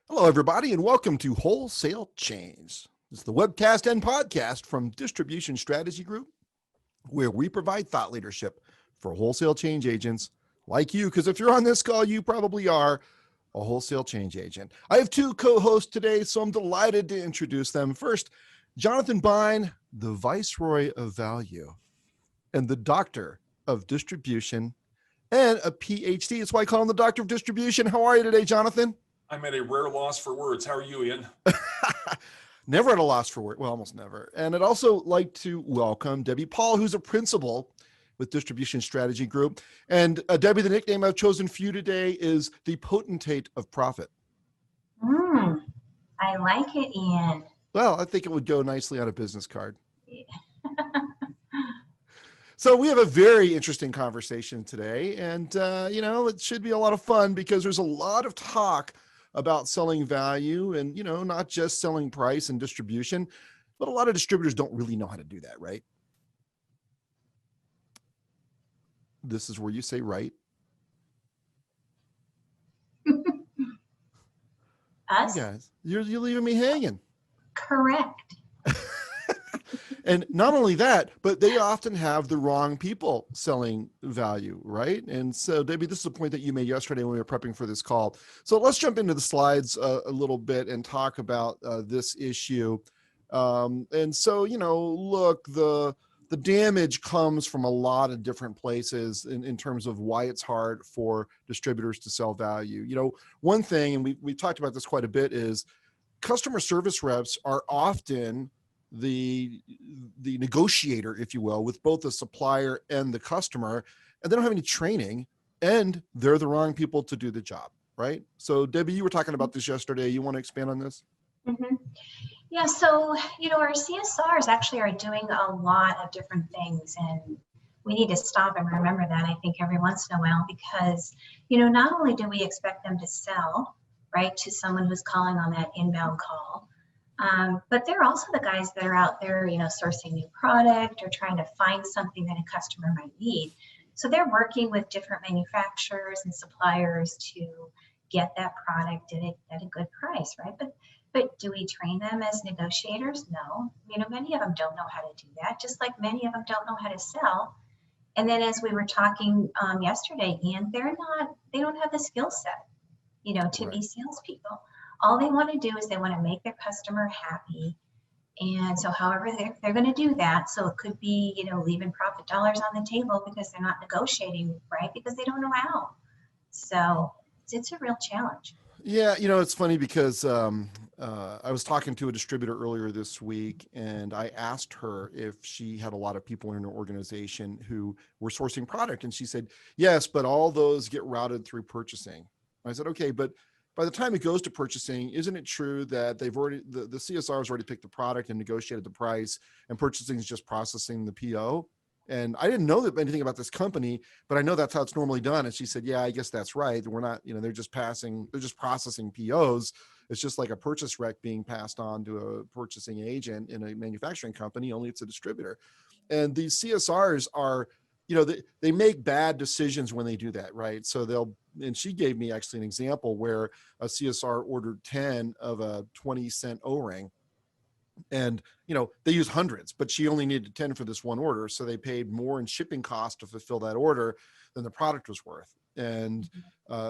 Hello, everybody, and welcome to Wholesale Change. It's the webcast and podcast from Distribution Strategy Group, where we provide thought leadership for wholesale change agents like you, because if you're on this call, you probably are a wholesale change agent. I have two co-hosts today, so I'm delighted to introduce them. First, Jonathan Bein, the Viceroy of Value and the Doctor of Distribution and a PhD. That's why I call him the Doctor of Distribution. How are you today, Jonathan? I'm at a rare loss for words. How are you, Ian? Never at a loss for words. Well, almost never. And I'd also like to welcome Debbie Paul, who's a principal with Distribution Strategy Group. And Debbie, the nickname I've chosen for you today is the Potentate of Profit. I like it, Ian. Well, I think it would go nicely on a business card. Yeah. So we have a very interesting conversation today. And, it should be a lot of fun because there's a lot of talk about selling value and, not just selling price and distribution, but a lot of distributors don't really know how to do that, right? This is where you say right. Us? You guys, you're leaving me hanging. Correct. And not only that, but they often have the wrong people selling value, right? And so, Debbie, this is a point that you made yesterday when we were prepping for this call. So let's jump into the slides a little bit and talk about this issue. And so, look, the damage comes from a lot of different places in terms of why it's hard for distributors to sell value. One thing, and we talked about this quite a bit, is customer service reps are often the negotiator, if you will, with both the supplier and the customer, and they don't have any training, and they're the wrong people to do the job, right? So Debbie, you were talking about this yesterday. You want to expand on this? Mm-hmm. Yeah, so, our CSRs actually are doing a lot of different things, and we need to stop and remember that, I think, every once in a while, because, not only do we expect them to sell, right, to someone who's calling on that inbound call, but they're also the guys that are out there, sourcing new product or trying to find something that a customer might need. So they're working with different manufacturers and suppliers to get that product at a good price, right? But do we train them as negotiators? No. Many of them don't know how to do that, just like many of them don't know how to sell. And then as we were talking yesterday, Ian, they don't have the skill set, to be salespeople. All they want to do is they want to make their customer happy. And so however they're going to do that, so it could be, leaving profit dollars on the table because they're not negotiating, right? Because they don't know how. So it's a real challenge. Yeah, it's funny because I was talking to a distributor earlier this week, and I asked her if she had a lot of people in her organization who were sourcing product. And she said, yes, but all those get routed through purchasing. I said, okay, but by the time it goes to purchasing, isn't it true that they've already, the CSR has already picked the product and negotiated the price, and purchasing is just processing the PO? And I didn't know anything about this company, but I know that's how it's normally done. And she said, yeah, I guess that's right. We're not, they're just processing POs. It's just like a purchase rec being passed on to a purchasing agent in a manufacturing company, only it's a distributor. And these CSRs are, they make bad decisions when they do that, right? So and she gave me actually an example where a CSR ordered 10 of a 20-cent O-ring, and they use hundreds, but she only needed 10 for this one order, so they paid more in shipping cost to fulfill that order than the product was worth. And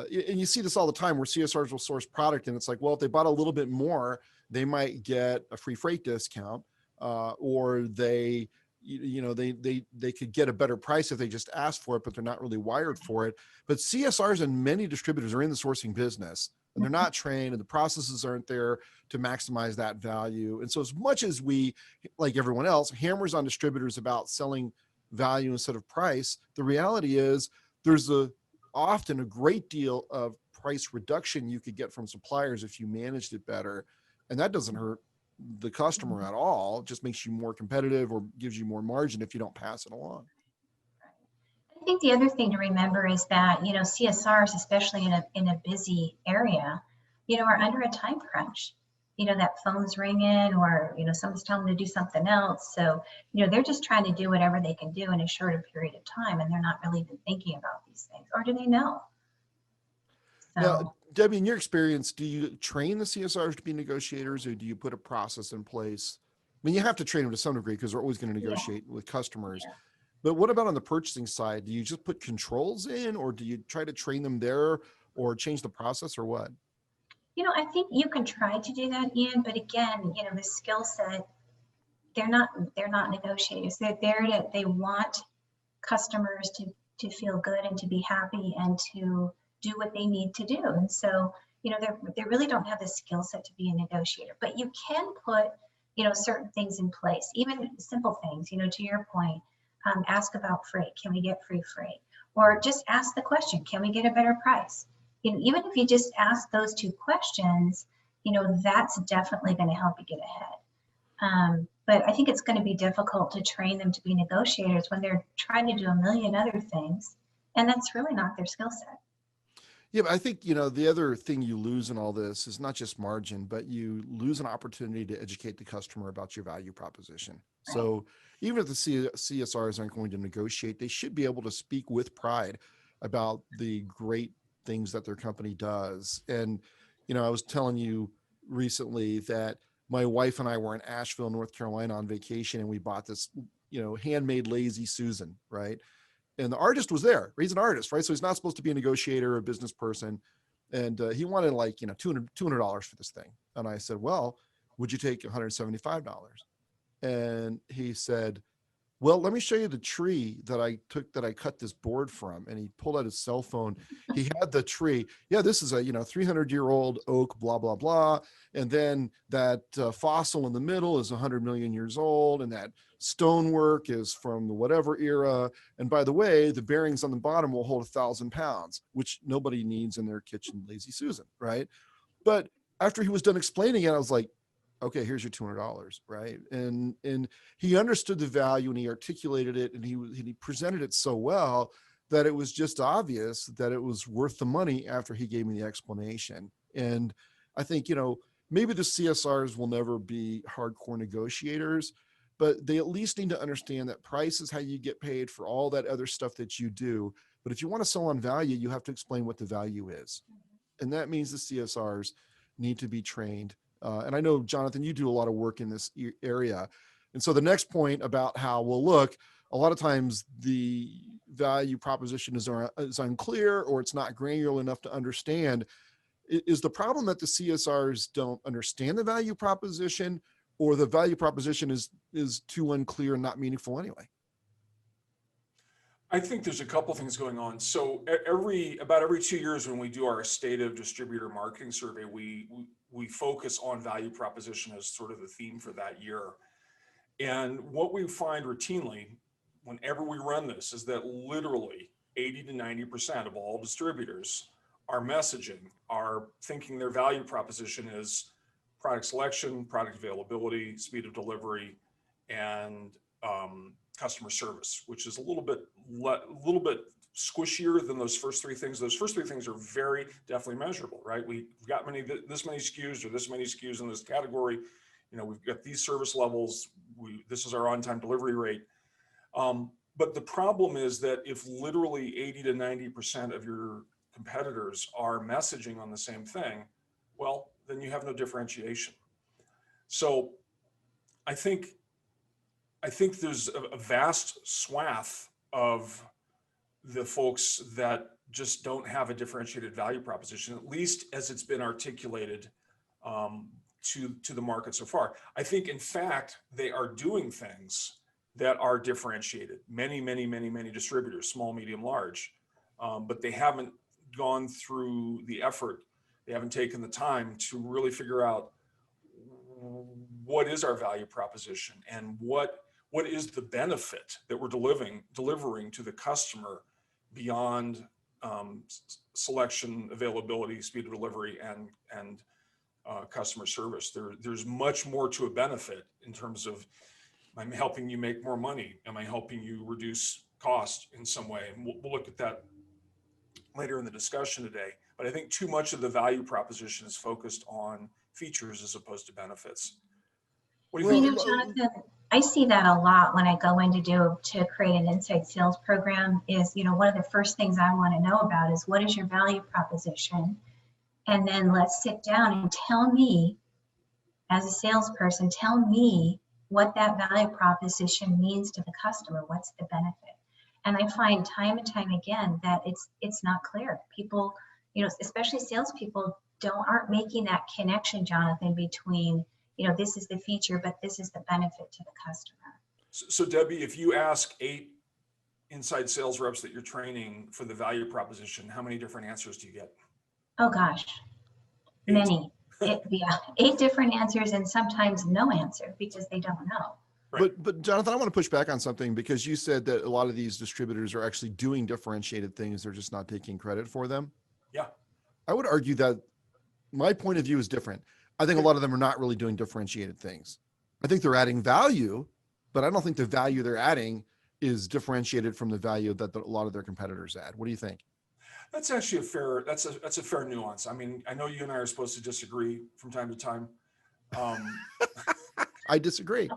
you see this all the time where CSRs will source product, and it's like, well, if they bought a little bit more, they might get a free freight discount, or they could get a better price if they just asked for it, but they're not really wired for it. But CSRs and many distributors are in the sourcing business, and they're not trained, and the processes aren't there to maximize that value. And so as much as we, like everyone else, hammers on distributors about selling value instead of price, the reality is there's often a great deal of price reduction you could get from suppliers if you managed it better. And that doesn't hurt the customer at all. It just makes you more competitive or gives you more margin if you don't pass it along. I think the other thing to remember is that, CSRs, especially in a busy area, are under a time crunch. That phone's ringing, or, someone's telling them to do something else. So, they're just trying to do whatever they can do in a shorter period of time, and they're not really even thinking about these things. Or do they know? So. Now, Debbie, in your experience, do you train the CSRs to be negotiators, or do you put a process in place? I mean, you have to train them to some degree because they're always going to Yeah, negotiate with customers. yeah. But what about on the purchasing side? Do you just put controls in, or do you try to train them there, or change the process, or what? I think you can try to do that, Ian, but again, the skill set, they're not negotiators. They're there they want customers to feel good and to be happy and to do what they need to do. And so, they really don't have the skill set to be a negotiator, but you can put, certain things in place, even simple things, to your point, ask about freight. Can we get free freight? Or just ask the question, can we get a better price? Even if you just ask those two questions, that's definitely going to help you get ahead. But I think it's going to be difficult to train them to be negotiators when they're trying to do a million other things, and that's really not their skill set. Yeah, but I think, the other thing you lose in all this is not just margin, but you lose an opportunity to educate the customer about your value proposition. Right. So even if the CSRs aren't going to negotiate, they should be able to speak with pride about the great things that their company does. And, I was telling you recently that my wife and I were in Asheville, North Carolina on vacation, and we bought this, handmade Lazy Susan, right? And the artist was there. He's an artist, right? So he's not supposed to be a negotiator or a business person. And he wanted like, $200 for this thing. And I said, well, would you take $175? And he said, well, let me show you the tree that I cut this board from. And he pulled out his cell phone. He had the tree. Yeah, this is a 300-year-old oak, blah, blah, blah. And then that fossil in the middle is 100 million years old. And that stonework is from the whatever era. And by the way, the bearings on the bottom will hold 1,000 pounds, which nobody needs in their kitchen Lazy Susan, right? But after he was done explaining it, I was like, okay, here's your $200, right? And he understood the value and he articulated it and he presented it so well that it was just obvious that it was worth the money after he gave me the explanation. And I think, maybe the CSRs will never be hardcore negotiators, but they at least need to understand that price is how you get paid for all that other stuff that you do. But if you want to sell on value, you have to explain what the value is. And that means the CSRs need to be trained. And I know, Jonathan, you do a lot of work in this area. And so the next point about how, well, look, a lot of times the value proposition is unclear or it's not granular enough to understand. Is the problem that the CSRs don't understand the value proposition, or the value proposition is too unclear and not meaningful anyway? I think there's a couple things going on. So about every 2 years when we do our state of distributor marketing survey, we focus on value proposition as sort of the theme for that year. And what we find routinely whenever we run this is that literally 80 to 90% of all distributors are messaging, are thinking their value proposition is product selection, product availability, speed of delivery, and customer service, which is a little bit squishier than those first three things. Those first three things are very definitely measurable, right? We've got this many SKUs or this many SKUs in this category. We've got these service levels. This is our on-time delivery rate. But the problem is that if literally 80 to 90% of your competitors are messaging on the same thing, well, then you have no differentiation. So I think there's a vast swath of the folks that just don't have a differentiated value proposition, at least as it's been articulated to the market so far. I think, in fact, they are doing things that are differentiated. Many distributors, small, medium, large, but they haven't gone through the effort. They haven't taken the time to really figure out what is our value proposition and what is the benefit that we're delivering to the customer beyond selection, availability, speed of delivery, and customer service. There's much more to a benefit in terms of, am I helping you make more money? Am I helping you reduce cost in some way? And we'll look at that later in the discussion today. But I think too much of the value proposition is focused on features as opposed to benefits. What do you think? Jonathan, I see that a lot when I go in to create an inside sales program is, one of the first things I want to know about is what is your value proposition? And then let's sit down and tell me, as a salesperson, tell me what that value proposition means to the customer. What's the benefit? And I find time and time again that it's not clear. People, especially salespeople, aren't making that connection, Jonathan, between, this is the feature, but this is the benefit to the customer. So Debbie, if you ask 8 inside sales reps that you're training for the value proposition, how many different answers do you get? Oh gosh, 8. many. 8 different answers, and sometimes no answer because they don't know. Right. But Jonathan, I want to push back on something, because you said that a lot of these distributors are actually doing differentiated things. They're just not taking credit for them. Yeah. I would argue that my point of view is different. I think a lot of them are not really doing differentiated things. I think they're adding value, but I don't think the value they're adding is differentiated from the value that a lot of their competitors add. What do you think? That's actually that's a fair nuance. I mean, I know you and I are supposed to disagree from time to time. I disagree.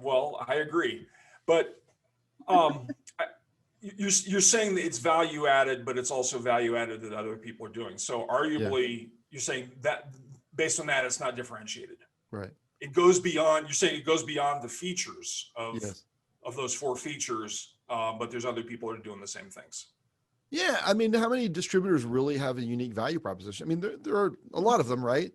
Well, I agree, but you're saying that it's value added, but it's also value added that other people are doing. So arguably, you're saying that based on that, it's not differentiated. Right. It goes beyond. You're saying it goes beyond the features of Yes. of those 4 features, but there's other people that are doing the same things. Yeah. I mean, how many distributors really have a unique value proposition? I mean, there are a lot of them, right?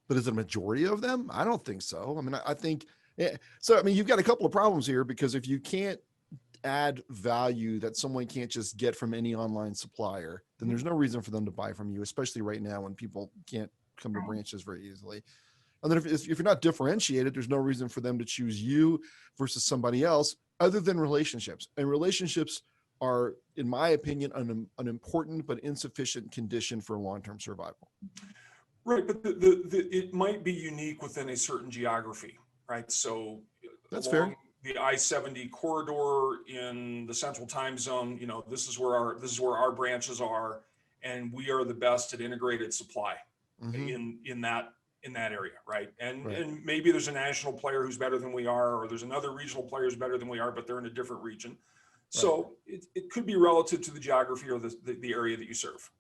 But is it a majority of them? I don't think so. I mean, I think, yeah. So, I mean, you've got a couple of problems here, because if you can't add value that someone can't just get from any online supplier, then there's no reason for them to buy from you, especially right now when people can't come to branches very easily. And then if you're not differentiated, there's no reason for them to choose you versus somebody else, other than relationships. And relationships are, in my opinion, an important but insufficient condition for long-term survival. Right, but it might be unique within a certain geography, right? So That's along fair. the I-70 corridor in the central time zone, this is where our branches are, and we are the best at integrated supply in that area, right? And maybe there's a national player who's better than we are, or there's another regional player who's better than we are, but they're in a different region. So it could be relative to the geography or the area that you serve.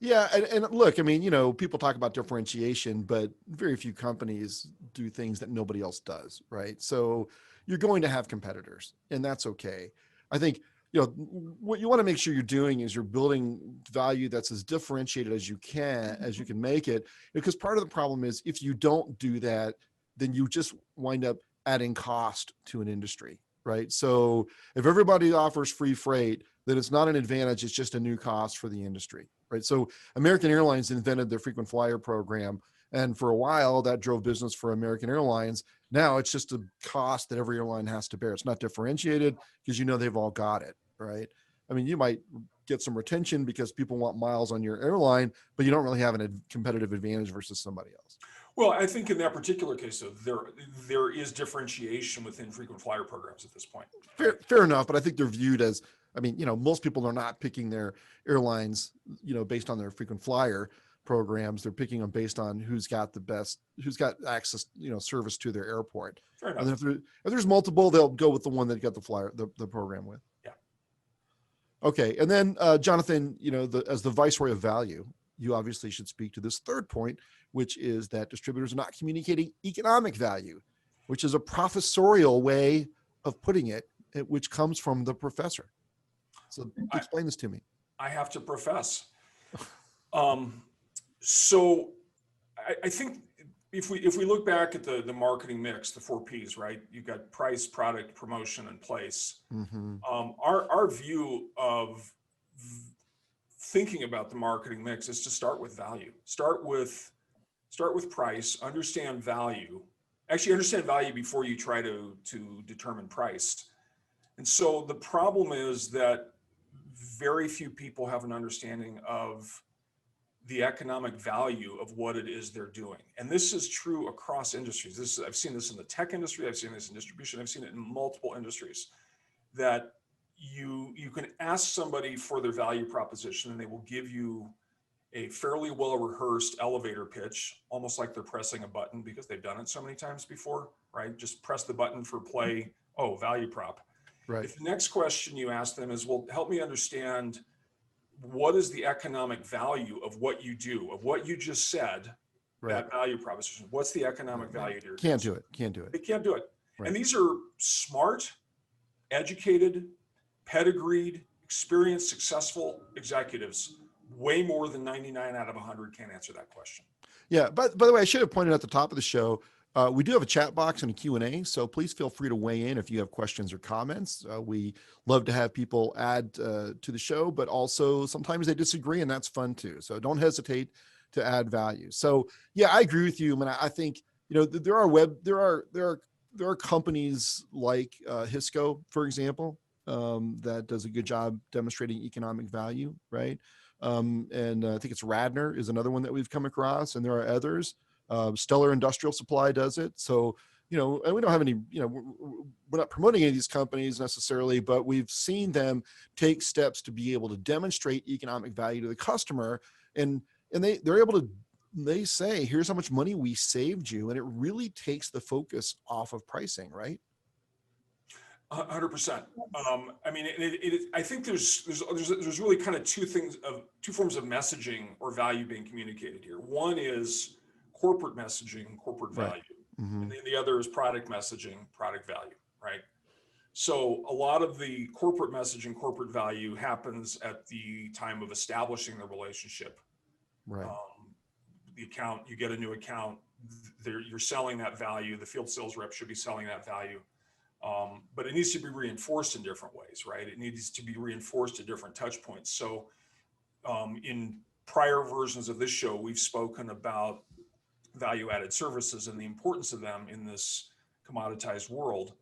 Yeah. And look, I mean, people talk about differentiation, but very few companies do things that nobody else does, right? So you're going to have competitors, and that's okay. I think, what you want to make sure you're doing is you're building value that's as differentiated as you can make it, because part of the problem is if you don't do that, then you just wind up adding cost to an industry, right? So if everybody offers free freight, then it's not an advantage. It's just a new cost for the industry, right? So American Airlines invented their frequent flyer program, and for a while that drove business for American Airlines. Now it's just a cost that every airline has to bear. It's not differentiated because they've all got it, right? I mean, you might get some retention because people want miles on your airline, but you don't really have a competitive advantage versus somebody else. Well, I think in that particular case, though, there is differentiation within frequent flyer programs at this point. Fair enough, but I think they're viewed as, I mean, most people are not picking their airlines, based on their frequent flyer programs. They're picking them based on who's got access, service to their airport. Fair enough. And then if there's multiple, they'll go with the one that got the program with. Yeah. Okay. And then, Jonathan, as the viceroy of value, you obviously should speak to this third point, which is that distributors are not communicating economic value, which is a professorial way of putting it, which comes from the professor. So explain this to me. I have to profess. So I think if we look back at the marketing mix, the 4 Ps, right? You've got price, product, promotion, and place. Our view of thinking about the marketing mix is to start with value. Start with price, understand value. Actually understand value before you try to determine price. And so the problem is that very few people have an understanding of the economic value of what it is they're doing. And this is true across industries. I've seen this in the tech industry, I've seen this in distribution, I've seen it in multiple industries, that you can ask somebody for their value proposition and they will give you a fairly well-rehearsed elevator pitch, almost like they're pressing a button because they've done it so many times before, right? Just press the button for play, value prop. Right. If the next question you ask them is, well, help me understand what is the economic value of what you do, of what you just said, Right. that value proposition? What's the economic value to your Can't customer? do it. Can't do it. They can't do it. Right. And these are smart, educated, pedigreed, experienced, successful executives. Way more than 99 out of 100 can't answer that question. Yeah. But by the way, I should have pointed at the top of the show, we do have a chat box and a Q&A, so please feel free to weigh in if you have questions or comments. We love to have people add to the show, but also sometimes they disagree, and that's fun too. So don't hesitate to add value. So yeah, I agree with you. I mean, I think, there are companies like Hisco, for example, that does a good job demonstrating economic value, right? And I think it's Radner is another one that we've come across, and there are others. Stellar Industrial Supply does it. So, and we don't have any, we're not promoting any of these companies necessarily, but we've seen them take steps to be able to demonstrate economic value to the customer. And they're able to, they say, here's how much money we saved you. And it really takes the focus off of pricing, right? 100%. I mean, I think there's really kind of two forms of messaging or value being communicated here. One is corporate messaging, corporate value. Right. Mm-hmm. And then the other is product messaging, product value, right? So a lot of the corporate messaging, corporate value happens at the time of establishing the relationship. Right. The account, you get a new account, you're selling that value. The field sales rep should be selling that value. But it needs to be reinforced in different ways, right? It needs to be reinforced at different touch points. So in prior versions of this show, we've spoken about value-added services and the importance of them in this commoditized world.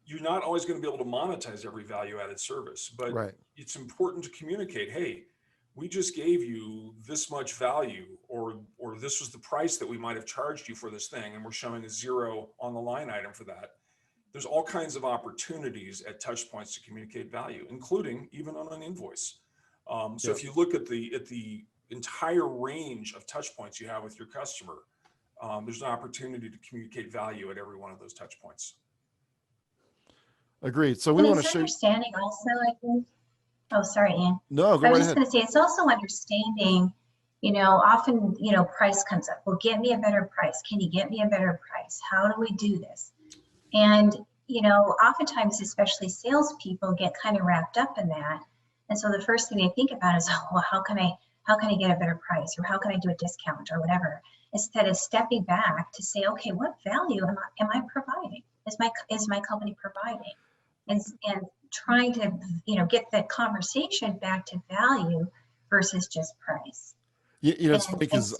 You're not always going to be able to monetize every value-added service, but right. It's important to communicate, hey, we just gave you this much value, or this was the price that we might have charged you for this thing, and we're showing a 0 on the line item for that. There's all kinds of opportunities at touch points to communicate value, including even on an invoice. So if you look at the entire range of touch points you have with your customer, there's an opportunity to communicate value at every one of those touch points. Agreed. So we want to share. Understanding also, I think. Oh, sorry, Ian. No, go right ahead. I was just going to say, it's also understanding, often, price comes up. Well, get me a better price. Can you get me a better price? How do we do this? And, oftentimes, especially salespeople get kind of wrapped up in that. And so the first thing they think about is, oh, well, how can I get a better price, or how can I do a discount or whatever, instead of stepping back to say, okay, what value am I providing? Is my company providing? And trying to, get the conversation back to value versus just price. It's funny because,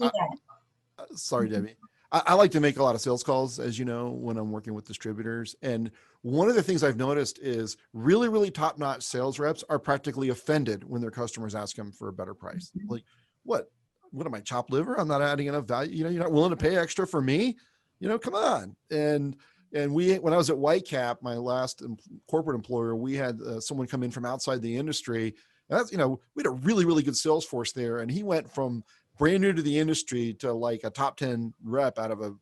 sorry, Debbie, I like to make a lot of sales calls, as you know, when I'm working with distributors. And one of the things I've noticed is really, really top-notch sales reps are practically offended when their customers ask them for a better price. Mm-hmm. Like, what am I, chopped liver? I'm not adding enough value. You're not willing to pay extra for me? Come on. And when I was at Whitecap, my last corporate employer, we had someone come in from outside the industry. And that's, we had a really, really good sales force there. And he went from brand new to the industry to like a top 10 rep out of a,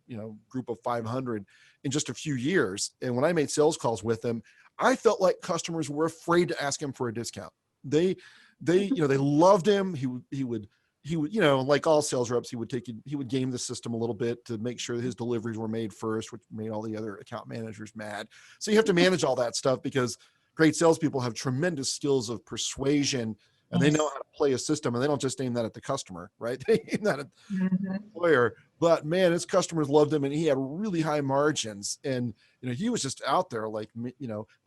group of 500 in just a few years. And when I made sales calls with him, I felt like customers were afraid to ask him for a discount. They loved him. He would, like all sales reps, he would game the system a little bit to make sure that his deliveries were made first, which made all the other account managers mad. So you have to manage all that stuff, because great salespeople have tremendous skills of persuasion, and they know how to play a system, and they don't just aim that at the customer, right? They aim that at the employer. But man, his customers loved him, and he had really high margins. And, he was just out there like,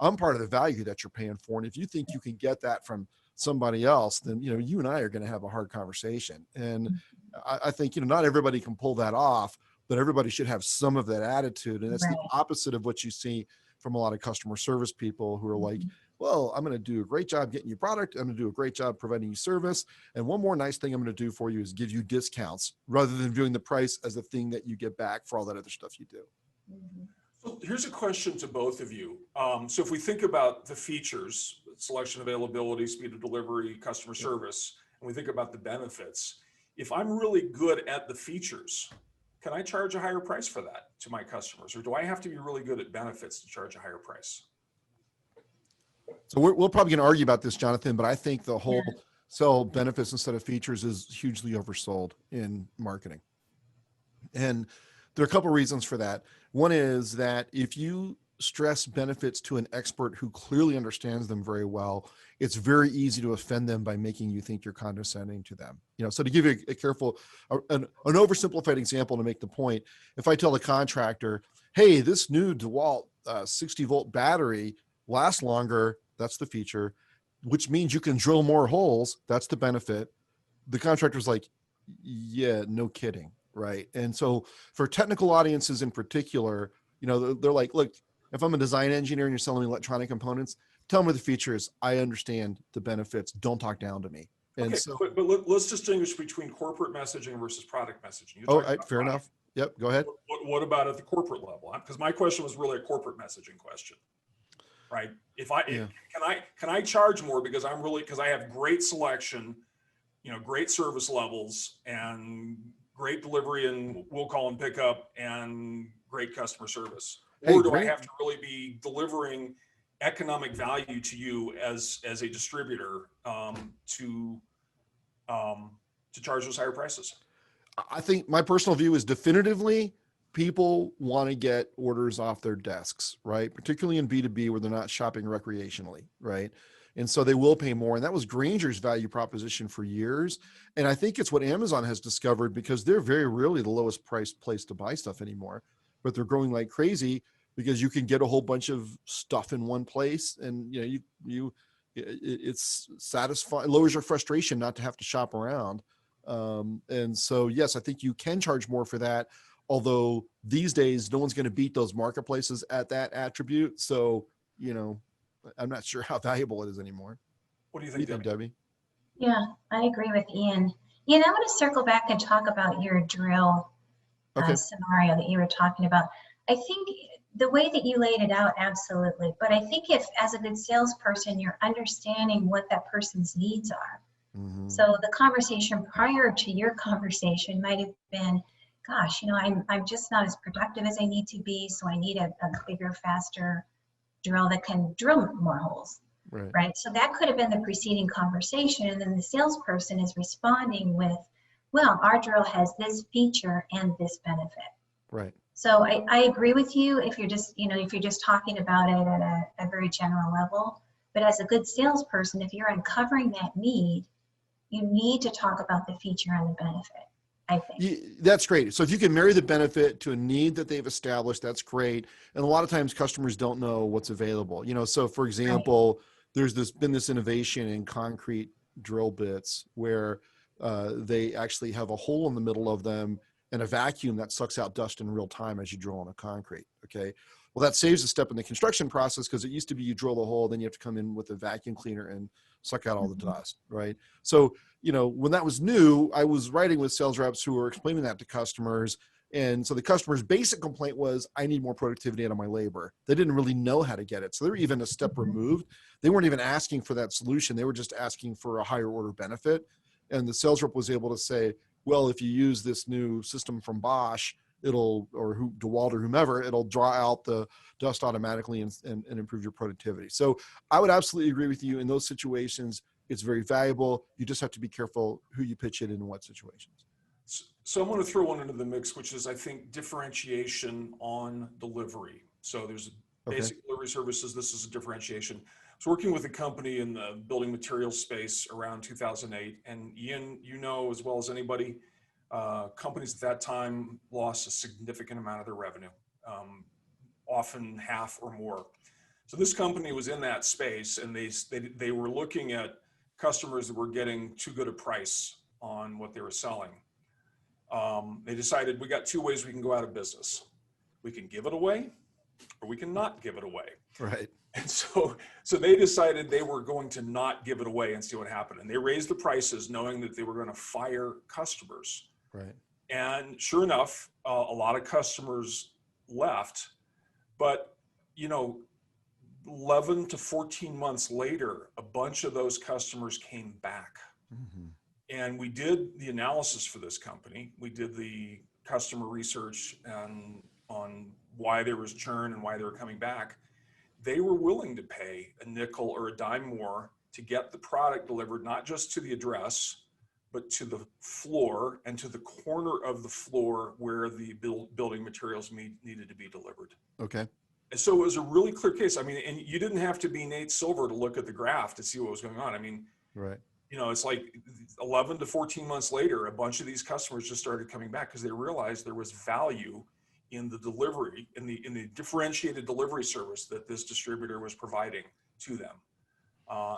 I'm part of the value that you're paying for. And if you think you can get that from somebody else, then, you and I are going to have a hard conversation. And I think, not everybody can pull that off, but everybody should have some of that attitude. And it's the opposite of what you see from a lot of customer service people who are like, well, I'm going to do a great job getting you product. I'm going to do a great job providing you service. And one more nice thing I'm going to do for you is give you discounts, rather than viewing the price as a thing that you get back for all that other stuff you do. So here's a question to both of you. So if we think about the features, selection, availability, speed of delivery, customer service, and we think about the benefits, if I'm really good at the features, can I charge a higher price for that to my customers? Or do I have to be really good at benefits to charge a higher price? So we're probably going to argue about this, Jonathan, but I think the Yeah. whole sell benefits instead of features is hugely oversold in marketing. And there are a couple reasons for that. One is that if you stress benefits to an expert who clearly understands them very well, it's very easy to offend them by making you think you're condescending to them. So to give you an oversimplified example to make the point, if I tell the contractor, hey, this new DeWalt 60 volt battery lasts longer, that's the feature, which means you can drill more holes, that's the benefit. The contractor's like, yeah, no kidding. Right. And so for technical audiences in particular, they're like, look, if I'm a design engineer and you're selling me electronic components, tell me the features. I understand the benefits. Don't talk down to me. And Okay, so, but let's distinguish between corporate messaging versus product messaging. You're oh, talking about fair product. enough. Yep. Go ahead. What about at the corporate level? Because my question was really a corporate messaging question, right? Yeah. Can I charge more because I have great selection, great service levels and great delivery and we'll call and pick up and great customer service? Hey, Or do I great. have to really be delivering economic value to you as a distributor to charge those higher prices? I think my personal view is definitively people want to get orders off their desks, right? Particularly in B2B where they're not shopping recreationally, right? And so they will pay more. And that was Grainger's value proposition for years. And I think it's what Amazon has discovered because they're very rarely the lowest priced place to buy stuff anymore, but they're growing like crazy because you can get a whole bunch of stuff in one place. And it's satisfying, lowers your frustration not to have to shop around. And so, yes, I think you can charge more for that. Although these days, no one's going to beat those marketplaces at that attribute. So, I'm not sure how valuable it is anymore. What do you What do you think, think, Debbie? Yeah, I agree with Ian. Ian, I want to circle back and talk about your drill Okay. scenario that you were talking about. I think the way that you laid it out, absolutely. But I think if, as a good salesperson, you're understanding what that person's needs are. Mm-hmm. So the conversation prior to your conversation might have been, gosh, I'm just not as productive as I need to be, so I need a bigger, faster drill that can drill more holes. Right. So that could have been the preceding conversation. And then the salesperson is responding with, well, our drill has this feature and this benefit. Right. So I agree with you if you're just talking about it at a very general level. But as a good salesperson, if you're uncovering that need, you need to talk about the feature and the benefit, I think. That's great. So if you can marry the benefit to a need that they've established, that's great. And a lot of times customers don't know what's available. So for example, there's been this innovation in concrete drill bits where they actually have a hole in the middle of them and a vacuum that sucks out dust in real time as you drill on a concrete. Okay. Well, that saves a step in the construction process because it used to be you drill the hole, then you have to come in with a vacuum cleaner and suck out all the dust, right? So, when that was new, I was writing with sales reps who were explaining that to customers. And so the customer's basic complaint was, I need more productivity out of my labor. They didn't really know how to get it. So they were even a step removed. They weren't even asking for that solution. They were just asking for a higher order benefit. And the sales rep was able to say, well, if you use this new system from Bosch, DeWalt or whomever, it'll draw out the dust automatically and improve your productivity. So I would absolutely agree with you in those situations. It's very valuable. You just have to be careful who you pitch it in what situations. So I'm going to throw one into the mix, which is, I think, differentiation on delivery. So there's basic delivery services. This is a differentiation. I was working with a company in the building materials space around 2008. And Ian, as well as anybody, companies at that time lost a significant amount of their revenue, often half or more. So this company was in that space, and they were looking at customers that were getting too good a price on what they were selling. They decided we got two ways we can go out of business. We can give it away, or we can not give it away. Right. And so they decided they were going to not give it away and see what happened. And they raised the prices knowing that they were going to fire customers. Right. And sure enough, a lot of customers left, but 11 to 14 months later, a bunch of those customers came back. Mm-hmm. And we did the analysis for this company. We did the customer research on why there was churn and why they were coming back. they were willing to pay a nickel or a dime more to get the product delivered, not just to the address, but to the floor and to the corner of the floor where the building materials needed to be delivered. Okay. And so it was a really clear case. I mean, and you didn't have to be Nate Silver to look at the graph to see what was going on. I mean, Right. you know, it's like 11 to 14 months later, a bunch of these customers just started coming back because they realized there was value in the delivery, in the differentiated delivery service that this distributor was providing to them.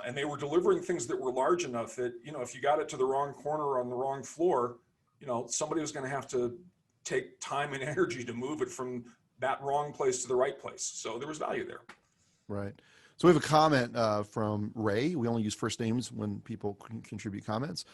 And they were delivering things that were large enough that, you know, if you got it to the wrong corner on the wrong floor, you know, somebody was going to have to take time and energy to move it from that wrong place to the right place. So there was value there. Right. So we have a comment from Ray. We only use first names when people contribute comments.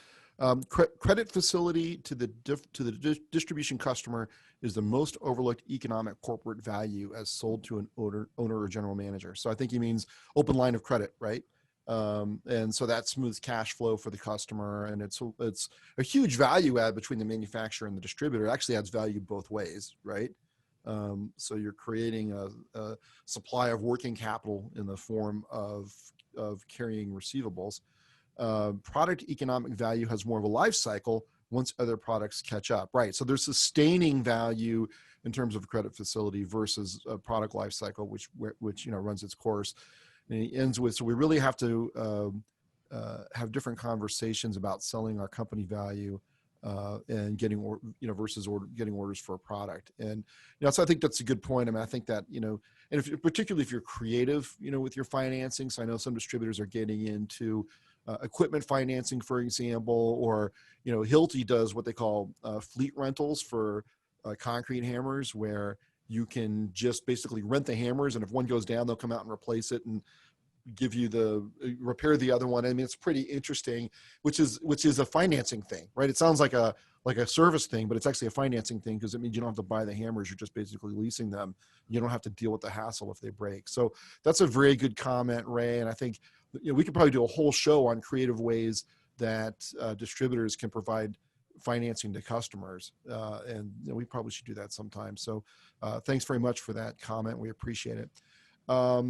Credit facility to the distribution customer is the most overlooked economic corporate value as sold to an owner or general manager. So I think he means open line of credit, right? And so that smooths cash flow for the customer, and it's a huge value add between the manufacturer and the distributor. It actually adds value both ways, right? So you're creating a supply of working capital in the form of carrying receivables. Product economic value has more of a life cycle once other products catch up, right? So there's sustaining value in terms of a credit facility versus a product life cycle, which you know runs its course. And he ends with, so we really have to have different conversations about selling our company value and getting, versus getting orders for a product. And, so I think that's a good point. I mean, I think that, and particularly if you're creative, with your financing. So I know some distributors are getting into equipment financing, for example, or, Hilti does what they call fleet rentals for concrete hammers, where you can just basically rent the hammers, and if one goes down, they'll come out and replace it and give you repair the other one. I mean, it's pretty interesting, which is a financing thing, right? It sounds like a service thing, but it's actually a financing thing, because it means you don't have to buy the hammers. You're just basically leasing them. You don't have to deal with the hassle if they break. So that's a very good comment, Ray. And I think, we could probably do a whole show on creative ways that distributors can provide financing to customers. And we probably should do that sometime. So thanks very much for that comment. We appreciate it. I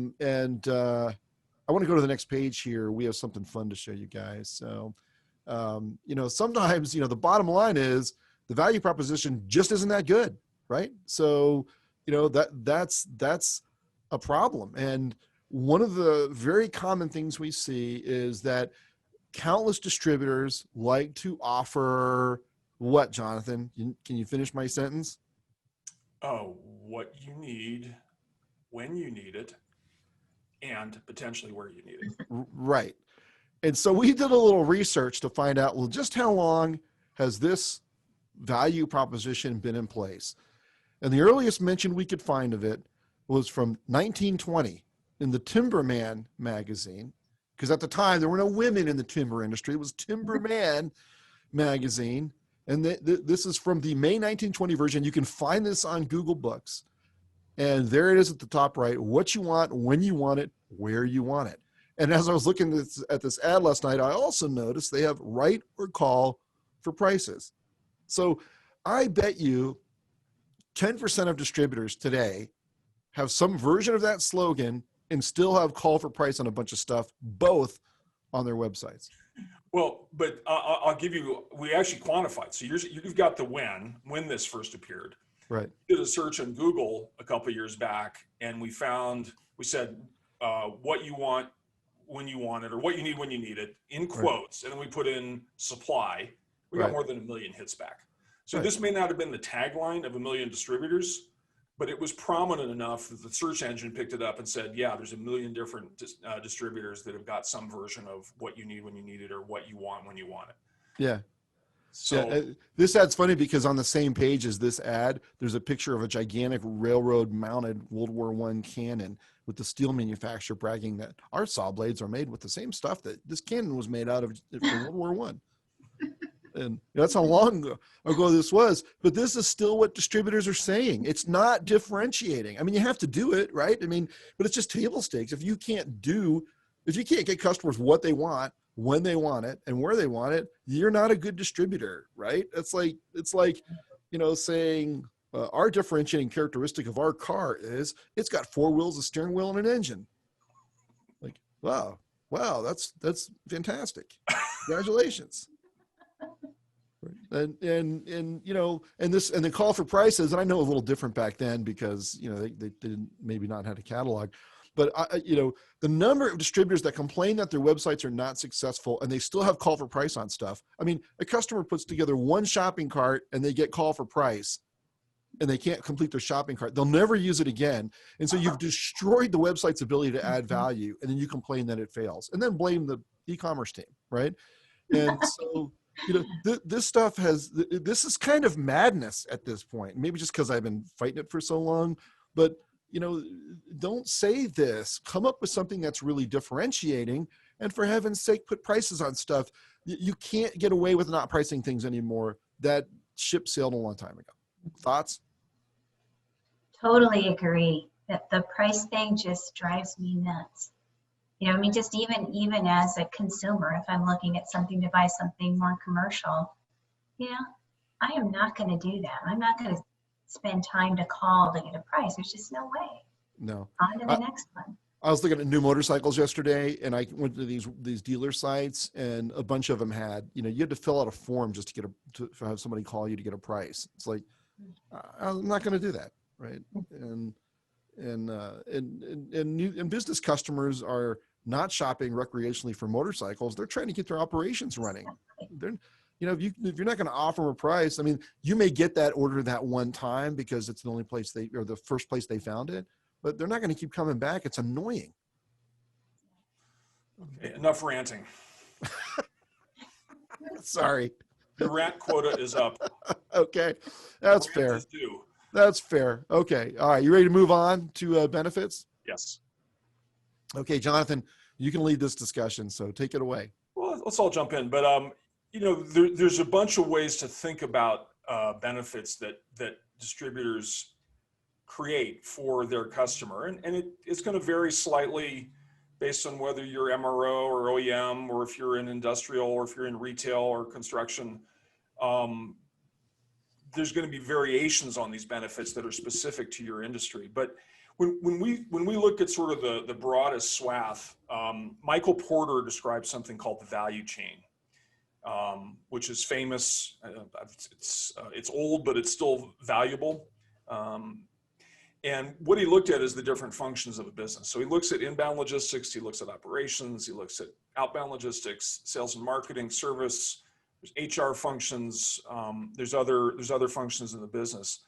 want to go to the next page here. We have something fun to show you guys. So, sometimes, the bottom line is the value proposition just isn't that good, right? So, that's a problem. And one of the very common things we see is that countless distributors like to offer what, Jonathan? Can you finish my sentence? Oh, what you need, when you need it, and potentially where you need it. Right. And so we did a little research to find out, well, just how long has this value proposition been in place? And the earliest mention we could find of it was from 1920 in the Timberman magazine, because at the time there were no women in the timber industry. It was Timberman magazine. And this is from the May 1920 version. You can find this on Google Books. And there it is at the top right, what you want, when you want it, where you want it. And as I was looking at this ad last night, I also noticed they have write or call for prices. So I bet you 10% of distributors today have some version of that slogan and still have call for price on a bunch of stuff, both on their websites. Well, but I'll give you, we actually quantified. So you've got the when this first appeared. Right. We did a search on Google a couple of years back, and we said what you want, when you want it, or what you need when you need it, in quotes. Right. And then we put in supply. We got more than 1 million hits back. So this may not have been the tagline of 1 million distributors, but it was prominent enough that the search engine picked it up and said, yeah, there's 1 million different distributors that have got some version of what you need when you need it, or what you want when you want it. Yeah. So this ad's funny because on the same page as this ad, there's a picture of a gigantic railroad mounted World War I cannon with the steel manufacturer bragging that our saw blades are made with the same stuff that this cannon was made out of for World War I. And that's how long ago this was, but this is still what distributors are saying. It's not differentiating. I mean, you have to do it, right? I mean, but it's just table stakes. If you can't get customers what they want, when they want it, and where they want it, you're not a good distributor, right? It's like, saying, our differentiating characteristic of our car is it's got 4 wheels, a steering wheel, and an engine. Like, wow, that's fantastic. Congratulations. And you know, and the call for prices, and I know a little different back then because, you know, they didn't maybe not had a catalog, but you know, the number of distributors that complain that their websites are not successful and they still have call for price on stuff. I mean, a customer puts together one shopping cart and they get call for price and they can't complete their shopping cart. They'll never use it again. And so you've destroyed the website's ability to add value, and then you complain that it fails and then blame the e-commerce team, right? And so, you know, this stuff this is kind of madness at this point, maybe just because I've been fighting it for so long, but, you know, don't say this, come up with something that's really differentiating, and for heaven's sake, put prices on stuff. You can't get away with not pricing things anymore. That ship sailed a long time ago. Thoughts? Totally agree that the price thing just drives me nuts. You know, I mean, just even as a consumer, if I'm looking at something to buy something more commercial, you know, I am not going to do that. I'm not going to spend time to call to get a price. There's just no way. No. On to the next one. I was looking at new motorcycles yesterday, and I went to these dealer sites, and a bunch of them had, you know, you had to fill out a form just to have somebody call you to get a price. It's like, I'm not going to do that, right? And business customers are not shopping recreationally for motorcycles. They're trying to get their operations running. They're, you know, if you're not going to offer them a price, I mean, you may get that order that one time because it's the only place or the first place they found it, but they're not going to keep coming back. It's annoying. Okay, enough ranting. Sorry. The rant quota is up. Okay. That's fair. That's fair. Okay. All right. You ready to move on to benefits? Yes. Okay, Jonathan, you can lead this discussion, so take it away. Well, let's all jump in. But, you know, there's a bunch of ways to think about benefits that distributors create for their customer. And it's going to vary slightly based on whether you're MRO or OEM, or if you're in industrial, or if you're in retail or construction. There's going to be variations on these benefits that are specific to your industry. But when we look at sort of the broadest swath, Michael Porter describes something called the value chain, which is famous. It's old, but it's still valuable. And what he looked at is the different functions of a business. So he looks at inbound logistics, he looks at operations, he looks at outbound logistics, sales and marketing, service, there's HR functions, there's other functions in the business.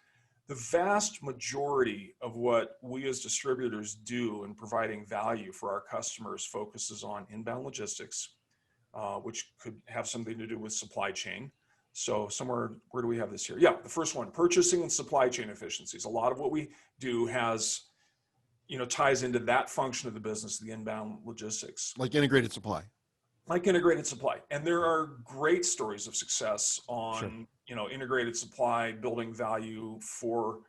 The vast majority of what we as distributors do in providing value for our customers focuses on inbound logistics, which could have something to do with supply chain. So where do we have this here? Yeah, the first one, purchasing and supply chain efficiencies. A lot of what we do has, you know, ties into that function of the business, the inbound logistics. Like integrated supply. Like integrated supply. And there are great stories of success on, Sure. you know, integrated supply, building value for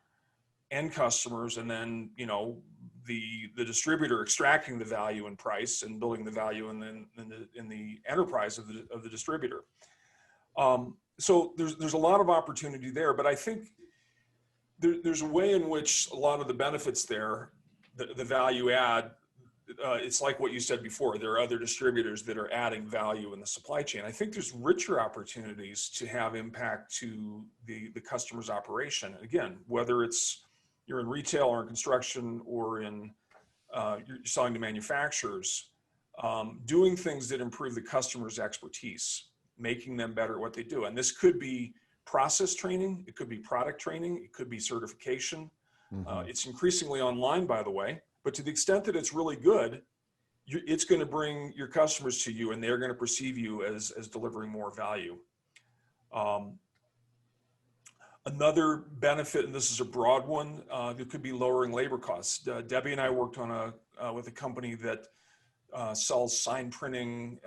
end customers, and then, you know, the distributor extracting the value and price and building the value in the enterprise of the distributor. So there's a lot of opportunity there, but I think there's a way in which a lot of the benefits there, the value add, it's like what you said before, there are other distributors that are adding value in the supply chain. I think there's richer opportunities to have impact to the customer's operation. Again, whether it's you're in retail or in construction or in you're selling to manufacturers, doing things that improve the customer's expertise, making them better at what they do. And this could be process training, it could be product training, it could be certification. Mm-hmm. It's increasingly online, by the way, but to the extent that it's really good, it's going to bring your customers to you, and they're going to perceive you as delivering more value. Another benefit, and this is a broad one, there could be lowering labor costs. Debbie and I worked on with a company that sells sign printing,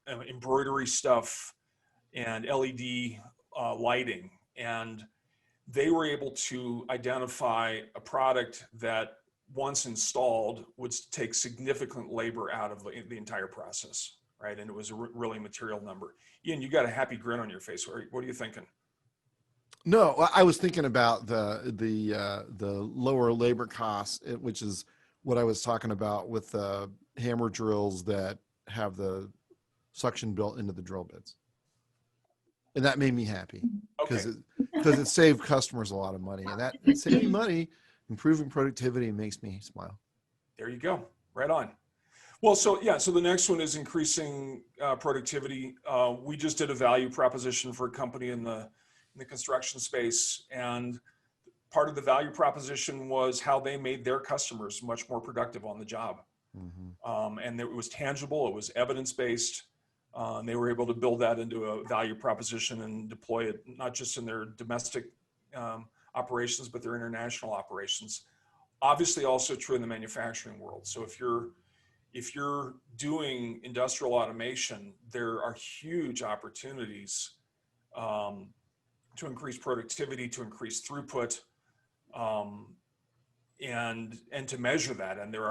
embroidery stuff, and LED lighting. And they were able to identify a product that once installed would take significant labor out of the entire process, right? And it was a really material number. Ian, you got a happy grin on your face. What are you thinking? No, I was thinking about the lower labor costs, which is what I was talking about with hammer drills that have the suction built into the drill bits, and that made me happy Okay, because it saved customers a lot of money, and that saving money, improving productivity makes me smile. there you go. Right on. Well, so yeah, so the next one is increasing productivity. We just did a value proposition for a company in the construction space, and part of the value proposition was how they made their customers much more productive on the job. Hmm. And it was tangible, it was evidence based. They were able to build that into a value proposition and deploy it not just in their domestic operations, but their international operations. Obviously, also true in the manufacturing world. So if you're doing industrial automation, there are huge opportunities to increase productivity, to increase throughput, um, and to measure that. And there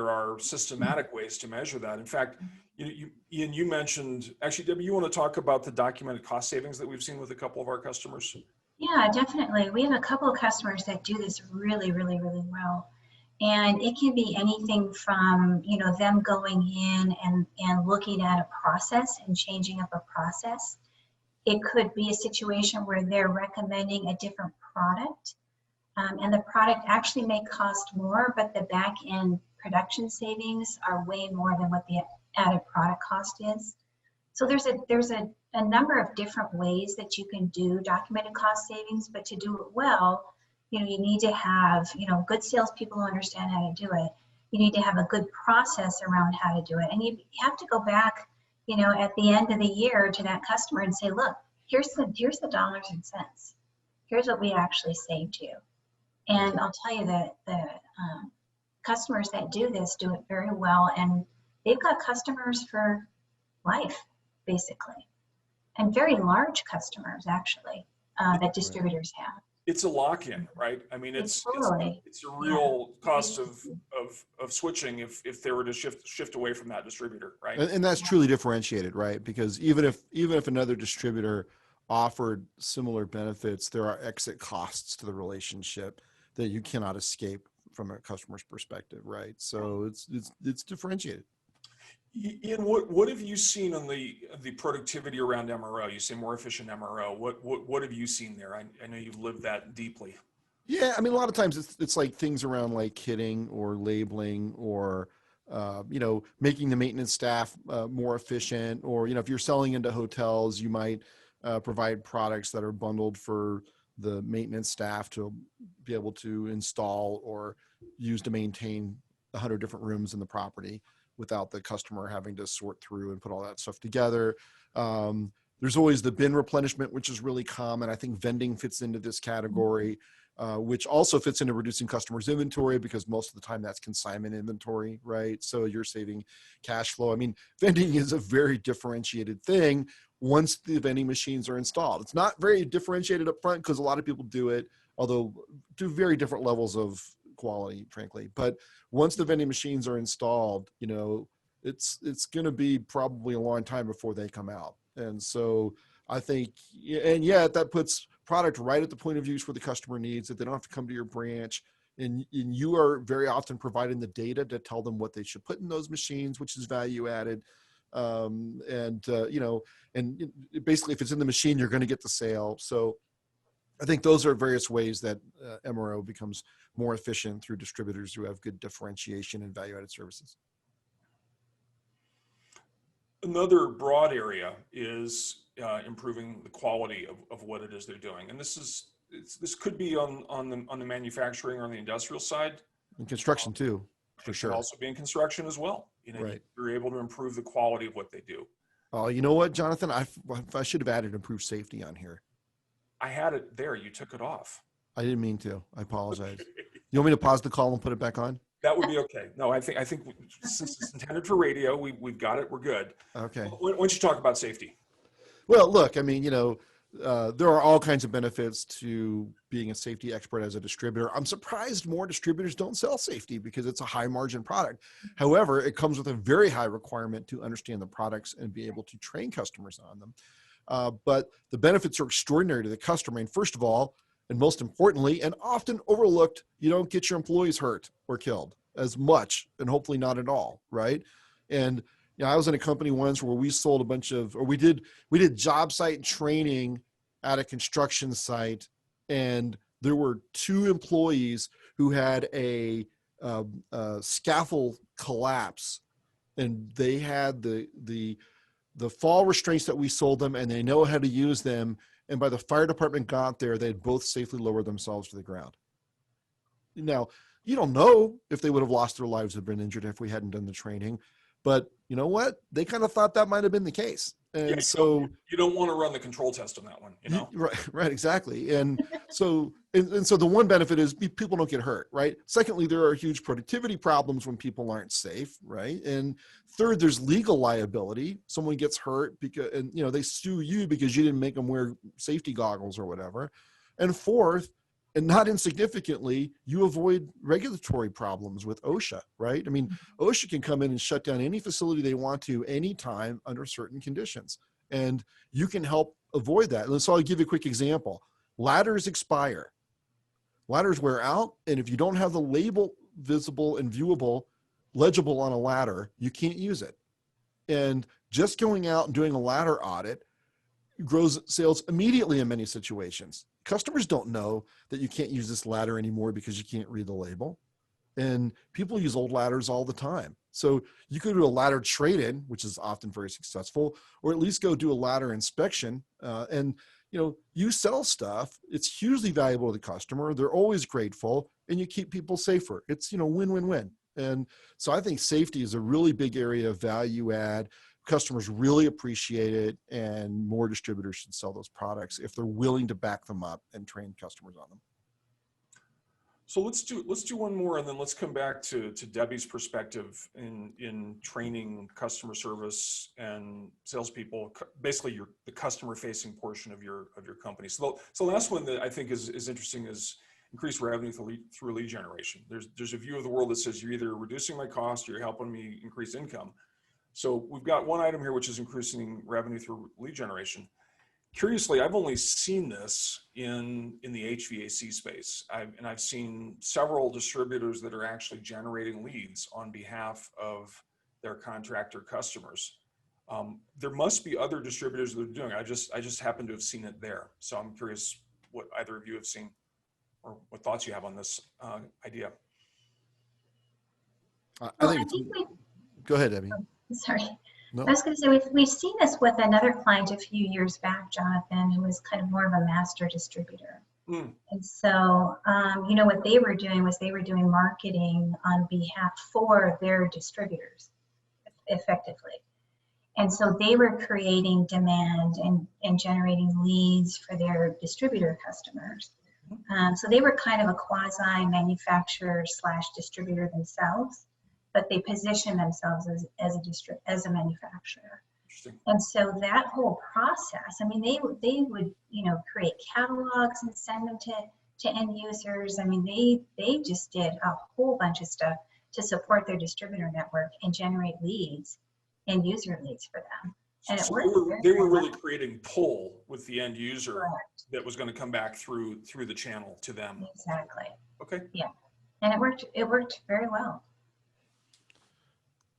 are systematic ways to measure that. In fact, Ian, you mentioned, actually, Debbie, you want to talk about the documented cost savings that we've seen with a couple of our customers? Yeah, definitely. We have a couple of customers that do this really, really, really well. And it can be anything from, them going in and looking at a process and changing up a process. It could be a situation where they're recommending a different product, and the product actually may cost more, but the back end production savings are way more than what the added product cost is. So there's a number of different ways that you can do documented cost savings, but to do it well, you need to have, good salespeople who understand how to do it. You need to have a good process around how to do it. And you have to go back, at the end of the year to that customer and say, look, here's the dollars and cents. Here's what we actually saved you. And I'll tell you that the customers that do this do it very well. And they've got customers for life, basically. And very large customers, actually, that distributors have. It's a lock-in, right? I mean, it's Totally. it's a real cost of switching if they were to shift away from that distributor, right? And that's truly differentiated, right? Because even if another distributor offered similar benefits, there are exit costs to the relationship that you cannot escape from a customer's perspective, right? So it's differentiated. Ian, what have you seen on the productivity around MRO? You say more efficient MRO. What have you seen there? I know you've lived that deeply. Yeah, I mean, a lot of times it's like things around like kitting or labeling or making the maintenance staff more efficient, or if you're selling into hotels, you might provide products that are bundled for the maintenance staff to be able to install or use to maintain 100 different rooms in the property without the customer having to sort through and put all that stuff together. There's always the bin replenishment, which is really common. I think vending fits into this category, which also fits into reducing customers' inventory because most of the time that's consignment inventory, right? So you're saving cash flow. I mean, vending is a very differentiated thing once the vending machines are installed. It's not very differentiated up front because a lot of people do it, although to very different levels of quality, frankly. But once the vending machines are installed, it's going to be probably a long time before they come out. And so I think, and yet that puts product right at the point of use where the customer needs it. They don't have to come to your branch, and you are very often providing the data to tell them what they should put in those machines, which is value added. And basically if it's in the machine, you're going to get the sale. So I think those are various ways that MRO becomes more efficient through distributors who have good differentiation and value-added services. Another broad area is improving the quality of what it is they're doing, and this could be on the manufacturing or on the industrial side. And construction too, for sure. It can also be in construction as well. Right. You're able to improve the quality of what they do. Oh, you know what, Jonathan? I should have added improved safety on here. I had it there. You took it off. I didn't mean to. I apologize. You want me to pause the call and put it back on? That would be okay. No, I think since it's intended for radio, we've got it. We're good. Okay. Why don't you talk about safety? Well, look, I mean, there are all kinds of benefits to being a safety expert as a distributor. I'm surprised more distributors don't sell safety because it's a high margin product. However, it comes with a very high requirement to understand the products and be able to train customers on them. but the benefits are extraordinary to the customer. And first of all, and most importantly, and often overlooked, you don't get your employees hurt or killed as much, and hopefully not at all, right? And I was in a company once where we sold a bunch of, or we did job site training at a construction site, and there were 2 employees who had a scaffold collapse, and they had the fall restraints that we sold them, and they know how to use them. And by the fire department got there, they'd both safely lowered themselves to the ground. Now, you don't know if they would have lost their lives or been injured if we hadn't done the training, but you know what? They kind of thought that might have been the case. And Yeah, so you don't want to run the control test on that one, you know? Right, exactly. And so, and so the one benefit is people don't get hurt, right? Secondly, there are huge productivity problems when people aren't safe, right? And third, there's legal liability. Someone gets hurt because, and they sue you because you didn't make them wear safety goggles or whatever. And fourth, and not insignificantly, you avoid regulatory problems with OSHA, right? I mean, OSHA can come in and shut down any facility they want to anytime under certain conditions. And you can help avoid that. And so I'll give you a quick example. Ladders expire. Ladders wear out. And if you don't have the label visible and viewable, legible on a ladder, you can't use it. And just going out and doing a ladder audit grows sales immediately in many situations. Customers don't know that you can't use this ladder anymore because you can't read the label. And people use old ladders all the time. So you could do a ladder trade-in, which is often very successful, or at least go do a ladder inspection. And you sell stuff. It's hugely valuable to the customer. They're always grateful, and you keep people safer. It's win-win-win. And so I think safety is a really big area of value add. Customers really appreciate it, and more distributors should sell those products if they're willing to back them up and train customers on them. So let's do one more, and then let's come back to Debbie's perspective in training customer service and salespeople, basically the customer facing portion of your company. So the last one that I think is interesting is increased revenue through lead generation. There's a view of the world that says you're either reducing my cost or you're helping me increase income. So we've got one item here, which is increasing revenue through lead generation. Curiously, I've only seen this in the HVAC space. I've seen several distributors that are actually generating leads on behalf of their contractor customers. There must be other distributors that are doing it. I just happen to have seen it there. So I'm curious what either of you have seen or what thoughts you have on this idea. Go ahead, Debbie. Sorry. No. I was going to say, we've seen this with another client a few years back, Jonathan, who was kind of more of a master distributor. And so, what they were doing was they were doing marketing on behalf for their distributors effectively. And so they were creating demand and generating leads for their distributor customers. So they were kind of a quasi manufacturer / distributor themselves, but they position themselves as a manufacturer. And so that whole process, I mean, they would create catalogs and send them to end users. I mean, they just did a whole bunch of stuff to support their distributor network and generate leads and user leads for them. And so they were really creating pull with the end user. Correct. That was going to come back through the channel to them. Exactly. Okay. Yeah, and it worked very well.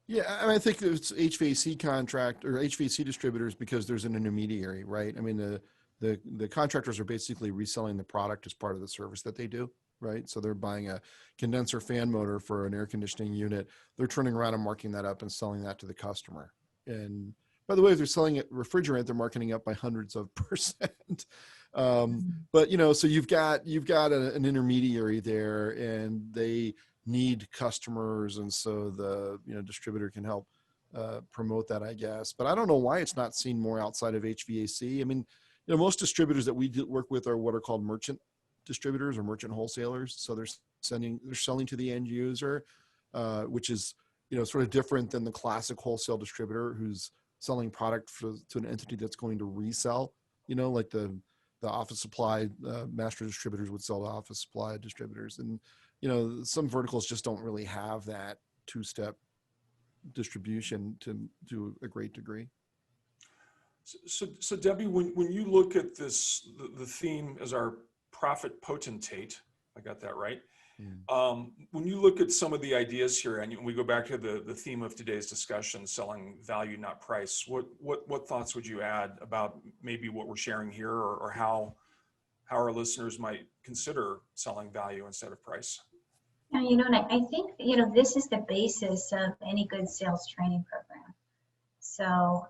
Yeah, I mean, I think it's HVAC contract or HVAC distributors because there's an intermediary, right? I mean, the contractors are basically reselling the product as part of the service that they do, right? So they're buying a condenser fan motor for an air conditioning unit. They're turning around and marking that up and selling that to the customer. And by the way, if they're selling it refrigerant, they're marketing up by hundreds of %. But so you've got an intermediary there, and they need customers, and so the distributor can help promote that, I guess. But I don't know why it's not seen more outside of HVAC. I mean, most distributors that we work with are what are called merchant distributors or merchant wholesalers. So they're selling to the end user, which is sort of different than the classic wholesale distributor who's selling product to an entity that's going to resell. Like the office supply master distributors would sell to office supply distributors, and some verticals just don't really have that two-step distribution to a great degree. So Debbie, when you look at this, the theme as our profit potentate, I got that right. When you look at some of the ideas here, and we go back to the theme of today's discussion, selling value, not price, what thoughts would you add about maybe what we're sharing here, or how our listeners might consider selling value instead of price? Yeah, and I think, this is the basis of any good sales training program. So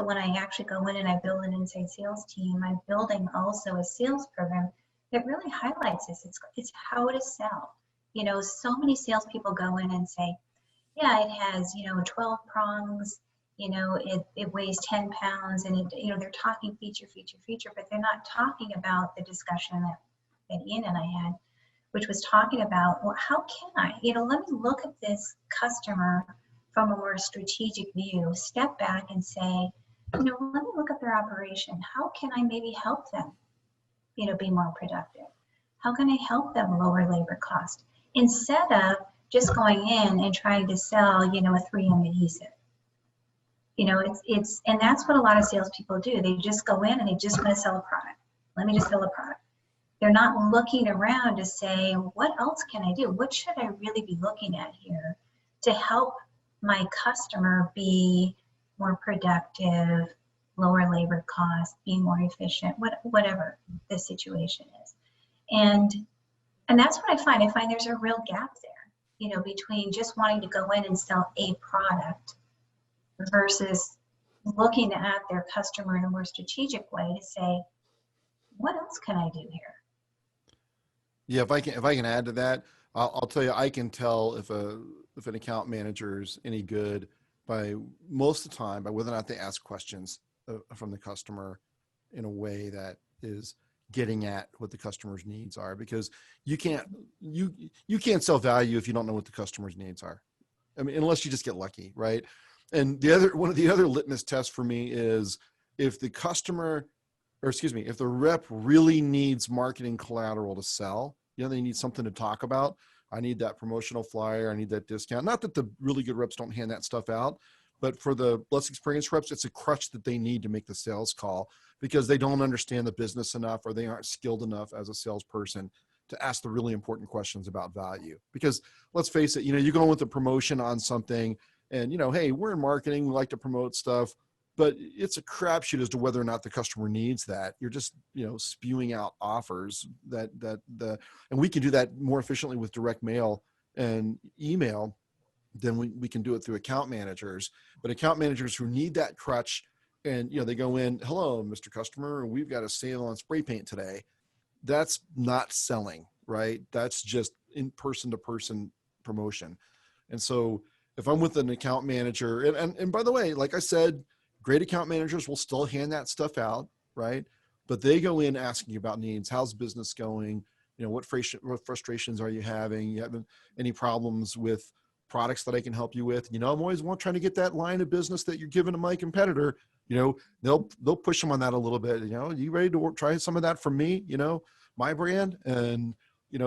when I actually go in and I build an inside sales team, I'm building also a sales program that really highlights this. It's how to sell. So many salespeople go in and say, yeah, it has, 12 prongs, it weighs 10 pounds, and they're talking feature, but they're not talking about the discussion that Ian and I had, which was talking about, well, how can I, let me look at this customer from a more strategic view, step back and say, let me look at their operation. How can I maybe help them, be more productive? How can I help them lower labor cost? Instead of just going in and trying to sell, a 3M adhesive. And that's what a lot of salespeople do. They just go in and they just want to sell a product. Let me just sell a product. They're not looking around to say, what else can I do? What should I really be looking at here to help my customer be more productive, lower labor costs, be more efficient, whatever the situation is. And that's what I find. I find there's a real gap there, between just wanting to go in and sell a product versus looking at their customer in a more strategic way to say, what else can I do here? Yeah, if I can add to that, I'll tell you, I can tell if an account manager is any good by most of the time by whether or not they ask questions from the customer in a way that is getting at what the customer's needs are, because you can't sell value if you don't know what the customer's needs are. I mean, unless you just get lucky, right? And one of the other litmus tests for me is if the if the rep really needs marketing collateral to sell, they need something to talk about. I need that promotional flyer. I need that discount. Not that the really good reps don't hand that stuff out, but for the less experienced reps, it's a crutch that they need to make the sales call because they don't understand the business enough or they aren't skilled enough as a salesperson to ask the really important questions about value. Because let's face it, you go in with a promotion on something and, hey, we're in marketing, we like to promote stuff, but it's a crapshoot as to whether or not the customer needs that. You're just, spewing out offers and we can do that more efficiently with direct mail and email than we can do it through account managers. But account managers who need that crutch and, they go in, hello, Mr. Customer, we've got a sale on spray paint today. That's not selling, right? That's just in person to person promotion. And so if I'm with an account manager, and by the way, like I said, great account managers will still hand that stuff out, right? But they go in asking about needs. How's business going? What frustrations are you having? You having any problems with products that I can help you with? I'm always trying to get that line of business that you're giving to my competitor. They'll push them on that a little bit. You ready to try some of that from me? My brand, and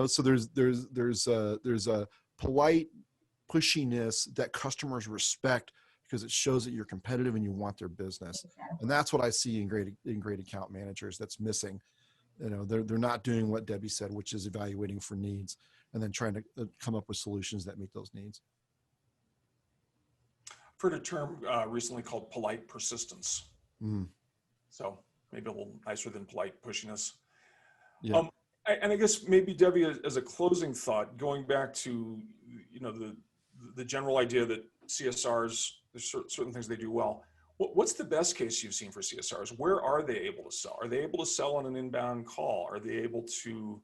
so there's a polite pushiness that customers respect because it shows that you're competitive and you want their business. Exactly. And that's what I see in great account managers that's missing. They're not doing what Debbie said, which is evaluating for needs and then trying to come up with solutions that meet those needs. I've heard a term recently called polite persistence. So maybe a little nicer than polite pushiness. Yeah. And I guess maybe Debbie, as a closing thought, going back to, the general idea that CSRs, there's certain things they do well. What's the best case you've seen for CSRs? Where are they able to sell? Are they able to sell on an inbound call? Are they able to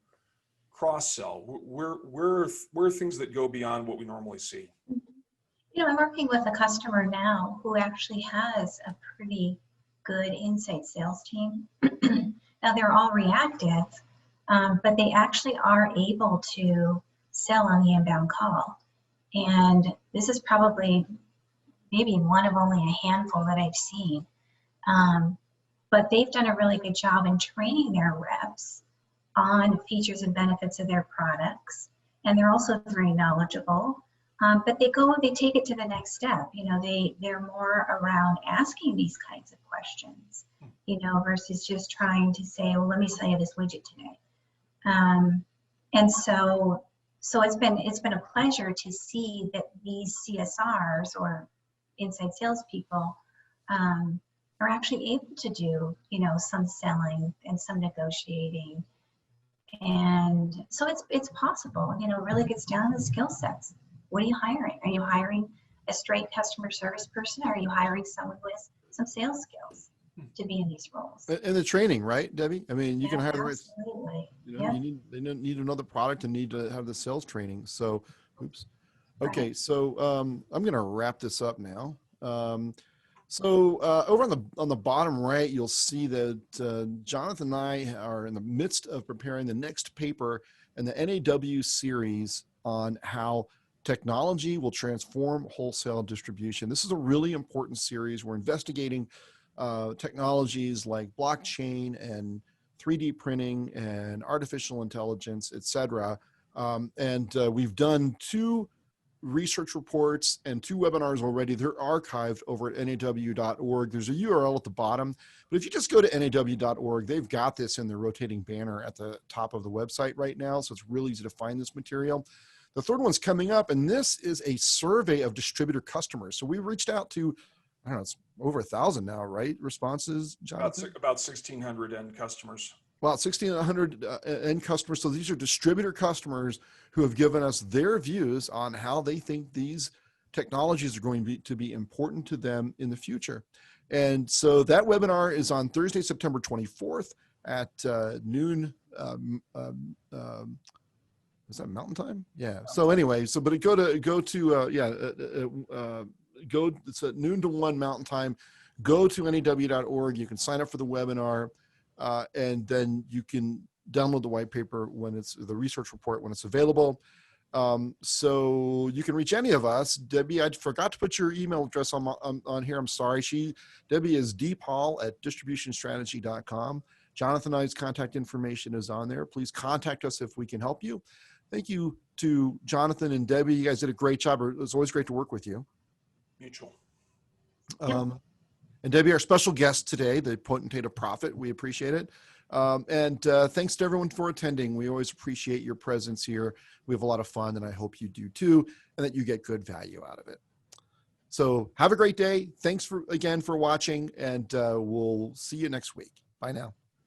cross-sell? Where are things that go beyond what we normally see? I'm working with a customer now who actually has a pretty good inside sales team. Now they're all reactive, but they actually are able to sell on the inbound call. And this is probably maybe one of only a handful that I've seen. But they've done a really good job in training their reps on features and benefits of their products. And they're also very knowledgeable. But they take it to the next step. You know, they're more around asking these kinds of questions, you know, versus just trying to say, well, let me sell you this widget today. And so it's been a pleasure to see that these CSRs or inside salespeople are actually able to do, you know, some selling and some negotiating. And so it's possible. You know, it really gets down to the skill sets. What are you hiring? Are you hiring a straight customer service person? Or are you hiring someone with some sales skills to be in these roles? And the training, right, Debbie? I mean, you can hire the right, Absolutely. you know, Yep. they don't need another product and need to have the sales training. So, oops. Right. Okay. So, I'm going to wrap this up now. Over on the bottom right, you'll see that Jonathan and I are in the midst of preparing the next paper in the NAW series on how technology will transform wholesale distribution. This is a really important series. We're investigating technologies like blockchain and 3D printing and artificial intelligence, et cetera. We've done 2 research reports and 2 webinars already. They're archived over at naw.org. There's a URL at the bottom, but if you just go to naw.org, they've got this in their rotating banner at the top of the website right now. So it's really easy to find this material. The third one's coming up, and this is a survey of distributor customers. So we reached out to, I don't know, it's over 1,000 now, right? Responses, Jonathan? About 1,600 end customers. Well, 1,600 end customers. So these are distributor customers who have given us their views on how they think these technologies are going to be important to them in the future. And so that webinar is on Thursday, September 24th at noon. Is that Mountain Time? Yeah. So anyway, it's at noon to 1 Mountain Time. Go to naw.org. You can sign up for the webinar. And then you can download the white paper when it's the research report when it's available. So you can reach any of us. Debbie, I forgot to put your email address on here. I'm sorry. Debbie is dpaul@distributionstrategy.com. Jonathan and I's contact information is on there. Please contact us if we can help you. Thank you to Jonathan and Debbie. You guys did a great job. It was always great to work with you. Mutual. And Debbie, our special guest today, the potentate of profit. We appreciate it. Thanks to everyone for attending. We always appreciate your presence here. We have a lot of fun, and I hope you do too, and that you get good value out of it. So have a great day. Thanks again for watching, and we'll see you next week. Bye now.